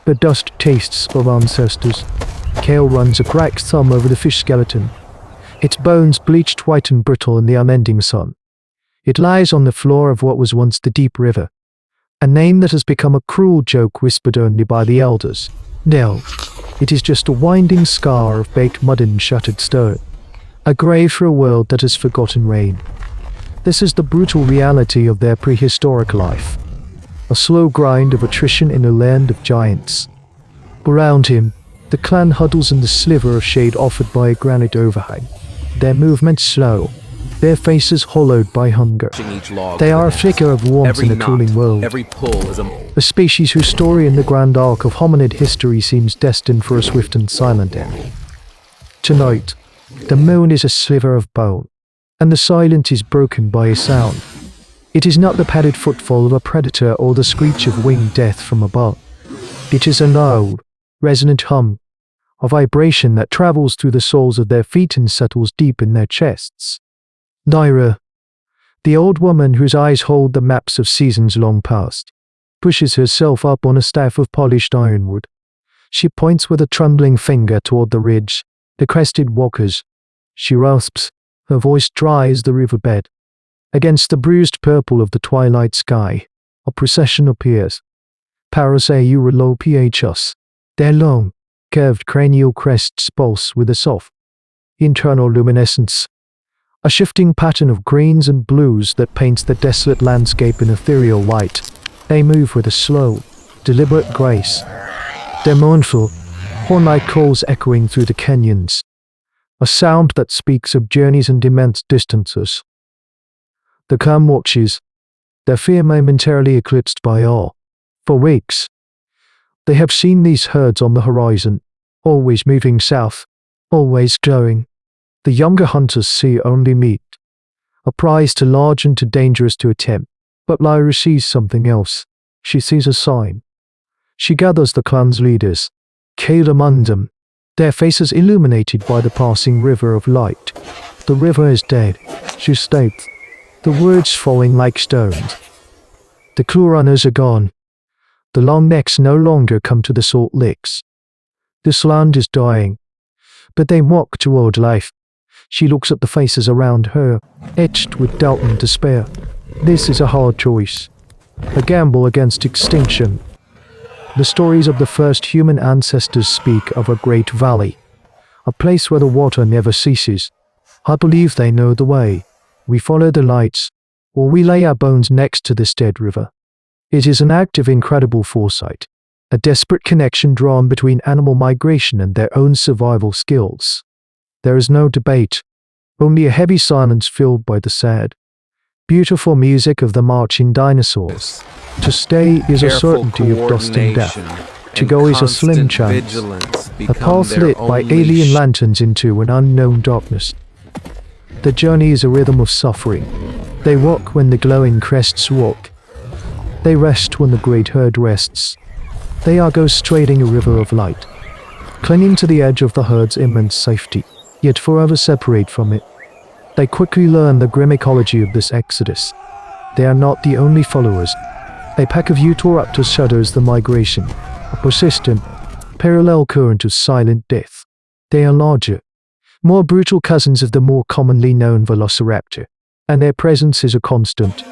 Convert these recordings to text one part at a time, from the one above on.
The dust tastes of ancestors. Kale runs a cracked thumb over the fish skeleton, its bones bleached white and brittle in the unending sun. It lies on the floor of what was once the deep river, a name that has become a cruel joke whispered only by the elders. No, it is just a winding scar of baked mud and shattered stone, a grave for a world that has forgotten rain. This is the brutal reality of their prehistoric life, a slow grind of attrition in a land of giants. Around him, the clan huddles in the sliver of shade offered by a granite overhang, their movements slow, their faces hollowed by hunger. They are a flicker of warmth in a cooling world, a species whose story in the grand arc of hominid history seems destined for a swift and silent end. Tonight, the moon is a sliver of bone, and the silence is broken by a sound. It is not the padded footfall of a predator or the screech of winged death from above. It is a loud, resonant hum, a vibration that travels through the soles of their feet and settles deep in their chests. Naira, the old woman whose eyes hold the maps of seasons long past, pushes herself up on a staff of polished ironwood. She points with a trembling finger toward the ridge, the crested walkers. She rasps, her voice dry as the riverbed. Against the bruised purple of the twilight sky, a procession appears. Parasaurolophus. Their long, curved cranial crests pulse with a soft, internal luminescence, a shifting pattern of greens and blues that paints the desolate landscape in ethereal light. They move with a slow, deliberate grace, their mournful, horn-like calls echoing through the canyons, a sound that speaks of journeys and immense distances. The clan watches, their fear momentarily eclipsed by awe. For weeks, they have seen these herds on the horizon, always moving south, always glowing. The younger hunters see only meat, a prize too large and too dangerous to attempt. But Lyra sees something else. She sees a sign. She gathers the clan's leaders, Kale among them, their faces illuminated by the passing river of light. The river is dead, she states, the words falling like stones. The claw runners are gone. The long necks no longer come to the salt licks. This land is dying, but they walk toward life. She looks at the faces around her, etched with doubt and despair. This is a hard choice, a gamble against extinction. The stories of the first human ancestors speak of a great valley, a place where the water never ceases. I believe they know the way. We follow the lights, or we lay our bones next to this dead river. It is an act of incredible foresight, a desperate connection drawn between animal migration and their own survival skills. There is no debate, only a heavy silence filled by the sad, beautiful music of the marching dinosaurs. To stay is a certainty of dust and death. To go is a slim chance, a path lit by alien lanterns into an unknown darkness. The journey is a rhythm of suffering. They walk when the glowing crests walk. They rest when the great herd rests. They are ghosts trading a river of light, clinging to the edge of the herd's immense safety, yet forever separate from it. They quickly learn the grim ecology of this exodus. They are not the only followers. A pack of Utahraptors shadows the migration, a persistent, parallel current of silent death. They are larger, more brutal cousins of the more commonly known Velociraptor, and their presence is a constant.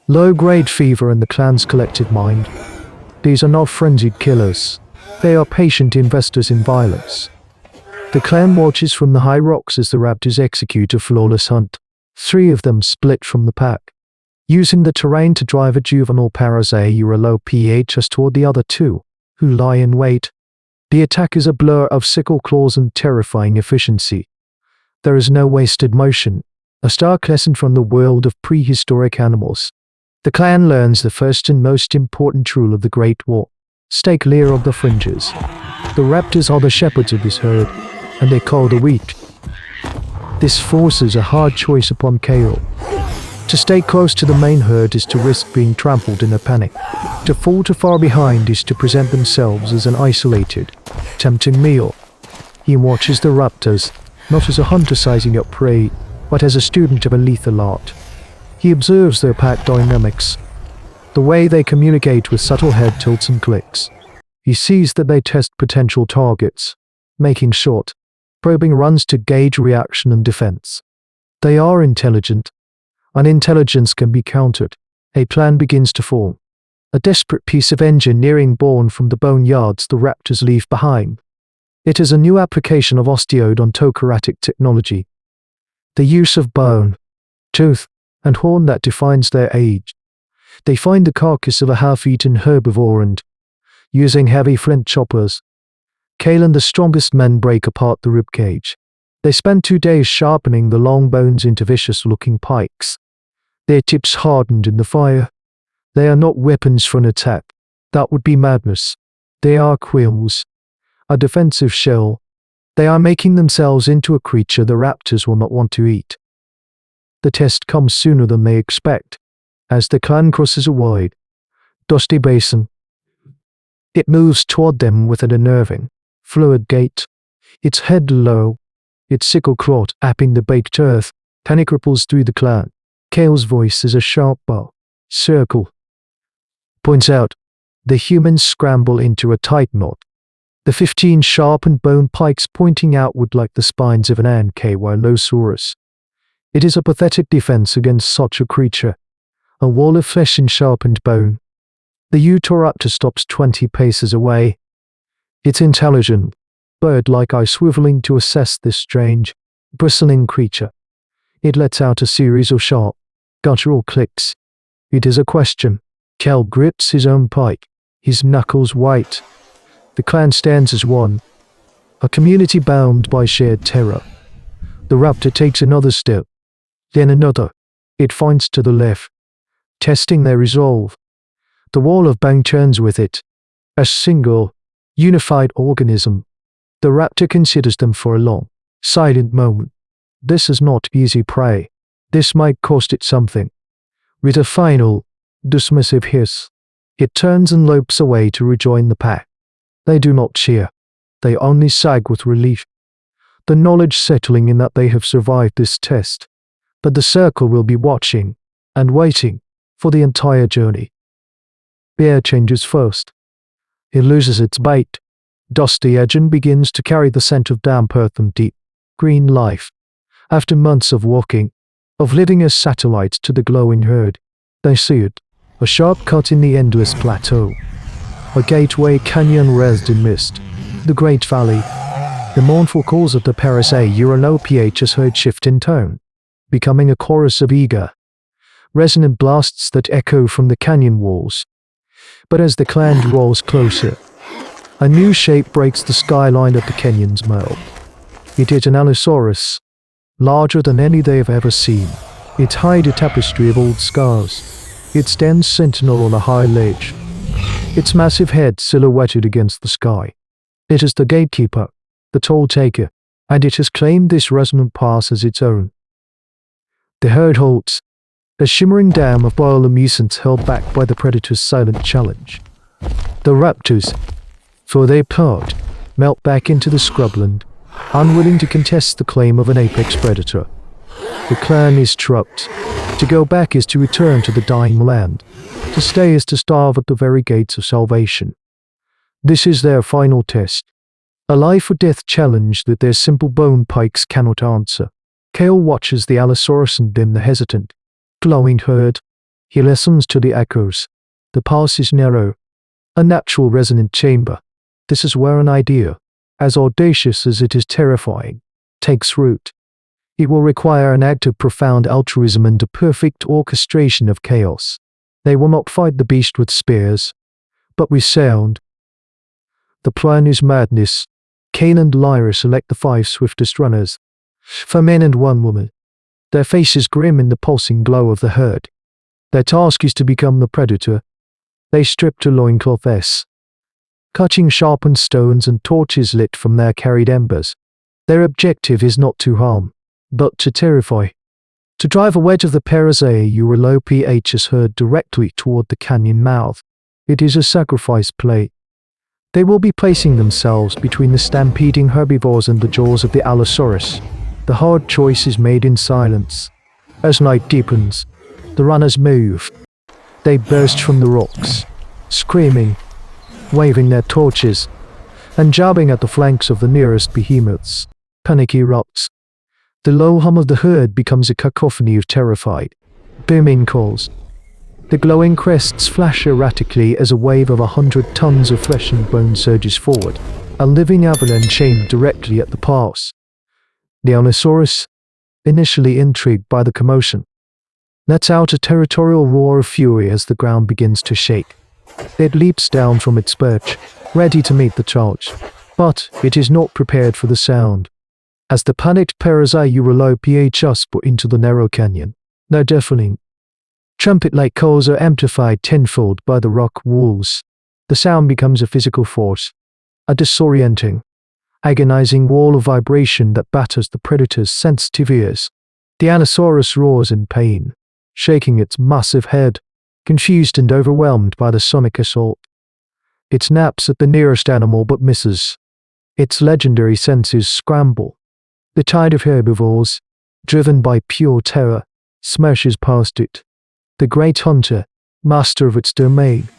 Low-grade fever in the clan's collective mind. These are not frenzied killers. They are patient investors in violence. The clan watches from the high rocks as the raptors execute a flawless hunt. 3 of them split from the pack, using the terrain to drive a juvenile Parasaurolophus toward the other 2, who lie in wait. The attack is a blur of sickle claws and terrifying efficiency. There is no wasted motion, a stark lesson from the world of prehistoric animals. The clan learns the first and most important rule of the Great War: stay clear of the fringes. The raptors are the shepherds of this herd, and they call the weak. This forces a hard choice upon Kale. To stay close to the main herd is to risk being trampled in a panic. To fall too far behind is to present themselves as an isolated, tempting meal. He watches the raptors, not as a hunter sizing up prey, but as a student of a lethal art. He observes their pack dynamics, the way they communicate with subtle head tilts and clicks, He sees that they test potential targets, making short, probing runs to gauge reaction and defense. They are intelligent, and intelligence can be countered. A plan begins to form. A desperate piece of engineering born from the boneyards the raptors leave behind. It is a new application of osteodontoceratic technology. The use of bone, tooth, and horn that defines their age. They find the carcass of a half-eaten herbivore and, using heavy flint choppers, Kale and the strongest men break apart the ribcage. They spend 2 days sharpening the long bones into vicious-looking pikes. Their tips hardened in the fire. They are not weapons for an attack. That would be madness. They are quills, a defensive shell. They are making themselves into a creature the raptors will not want to eat. The test comes sooner than they expect, as the clan crosses a wide, dusty basin. It moves toward them with an unnerving, fluid gait, its head low, its sickle clawed, apping the baked earth. Panic ripples through the clan. Kale's voice is a sharp bow. Circle. Points out. The humans scramble into a tight knot. The 15 sharpened bone pikes pointing outward like the spines of an Allosaurus. It is a pathetic defense against such a creature. A wall of flesh and sharpened bone. The Utahraptor stops 20 paces away. Its intelligent, bird-like eye swiveling to assess this strange, bristling creature. It lets out a series of sharp, guttural clicks. It is a question. Kel grips his own pike, his knuckles white. The clan stands as one, a community bound by shared terror. The raptor takes another step, then another. It finds to the left, testing their resolve. The wall of bone turns with it, a single, unified organism. The raptor considers them for a long, silent moment. This is not easy prey. This might cost it something. With a final, dismissive hiss, it turns and lopes away to rejoin the pack. They do not cheer. They only sag with relief. The knowledge settling in that they have survived this test. But the circle will be watching and waiting for the entire journey. Bear changes first. It loses its bait. Dusty edge and begins to carry the scent of damp earth and deep, green life. After months of walking, of living as satellites to the glowing herd, they see it, a sharp cut in the endless plateau. A gateway canyon wreathed in mist. The great valley. The mournful calls of the Parasaurolophus is heard shift in tone, becoming a chorus of eager, resonant blasts that echo from the canyon walls. But as the clan draws closer, a new shape breaks the skyline of the canyon's mouth. It is an Allosaurus, larger than any they have ever seen. It hides a tapestry of old scars. It stands sentinel on a high ledge, its massive head silhouetted against the sky. It is the gatekeeper, the toll taker, and it has claimed this resonant pass as its own. The herd halts, a shimmering dam of bioluminescence held back by the predator's silent challenge. The raptors, for their part, melt back into the scrubland, unwilling to contest the claim of an apex predator. The clan is trapped. To go back is to return to the dying land. To stay is to starve at the very gates of salvation. This is their final test. A life-or-death challenge that their simple bone pikes cannot answer. Kale watches the Allosaurus and then the hesitant, glowing herd. He listens to the echoes. The pass is narrow, a natural resonant chamber. This is where an idea, as audacious as it is terrifying, takes root. It will require an act of profound altruism and a perfect orchestration of chaos. They will not fight the beast with spears, but with sound. The plan is madness. Cain and Lyra select the 5 swiftest runners, 4 men and 1 woman. Their faces grim in the pulsing glow of the herd. Their task is to become the predator. They strip to loincloths, cutting sharpened stones and torches lit from their carried embers. Their objective is not to harm, but to terrify. To drive a wedge of the Parasaurolophus herd directly toward the canyon mouth. It is a sacrifice play. They will be placing themselves between the stampeding herbivores and the jaws of the Allosaurus. The hard choice is made in silence. As night deepens, the runners move. They burst from the rocks, screaming, waving their torches, and jabbing at the flanks of the nearest behemoths. Panic erupts. The low hum of the herd becomes a cacophony of terrified, booming calls. The glowing crests flash erratically as a wave of 100 tons of flesh and bone surges forward, a living avalanche aimed directly at the pass. The Allosaurus, initially intrigued by the commotion, lets out a territorial roar of fury as the ground begins to shake. It leaps down from its perch, ready to meet the charge, but it is not prepared for the sound. As the panicked Parasaurolophus put into the narrow canyon, their deafening, trumpet-like calls are amplified tenfold by the rock walls. The sound becomes a physical force, a disorienting, agonizing wall of vibration that batters the predator's sensitive ears. The Allosaurus roars in pain, shaking its massive head, confused and overwhelmed by the sonic assault. It snaps at the nearest animal but misses. Its legendary senses scramble. The tide of herbivores, driven by pure terror, smashes past it. The great hunter, master of its domain,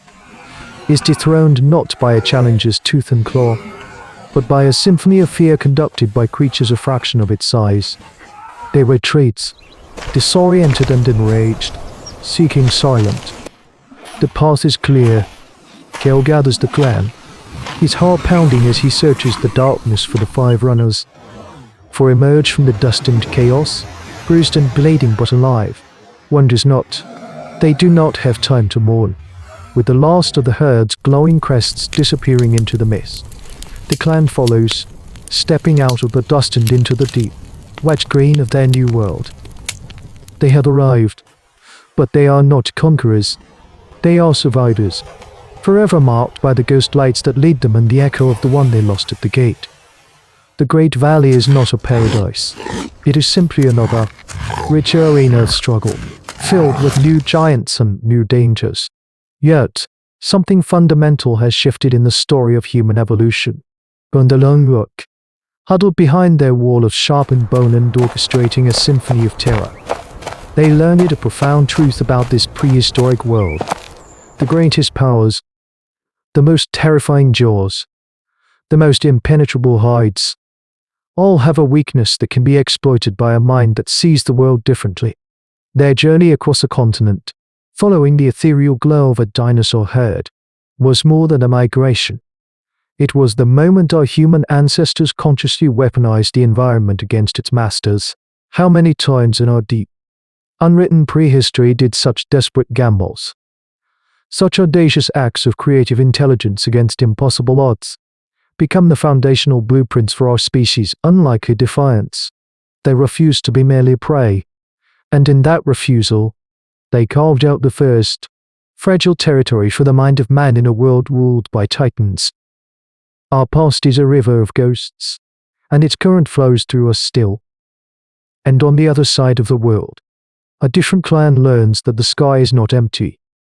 is dethroned not by a challenger's tooth and claw, but by a symphony of fear conducted by creatures a fraction of its size. They retreats, disoriented and enraged, seeking silent. The path is clear. Kale gathers the clan, his heart pounding as he searches the darkness for the 5 runners. For emerge from the dust-and chaos, bruised and bleeding but alive, wonders not. They do not have time to mourn. With the last of the herd's glowing crests disappearing into the mist, the clan follows, stepping out of the dust and into the deep, wet green of their new world. They have arrived, but they are not conquerors. They are survivors, forever marked by the ghost lights that lead them and the echo of the one they lost at the gate. The Great Valley is not a paradise. It is simply another, richer arena of struggle, filled with new giants and new dangers. Yet, something fundamental has shifted in the story of human evolution. On the lone rock, huddled behind their wall of sharpened bone and orchestrating a symphony of terror, they learned a profound truth about this prehistoric world. The greatest powers, the most terrifying jaws, the most impenetrable hides, all have a weakness that can be exploited by a mind that sees the world differently. Their journey across a continent, following the ethereal glow of a dinosaur herd, was more than a migration. It was the moment our human ancestors consciously weaponized the environment against its masters. How many times in our deep, unwritten prehistory did such desperate gambles, such audacious acts of creative intelligence against impossible odds, become the foundational blueprints for our species' unlikely defiance? They refused to be merely prey, and in that refusal, they carved out the first, fragile territory for the mind of man in a world ruled by titans. Our past is a river of ghosts, and its current flows through us still. And on the other side of the world, a different clan learns that the sky is not empty.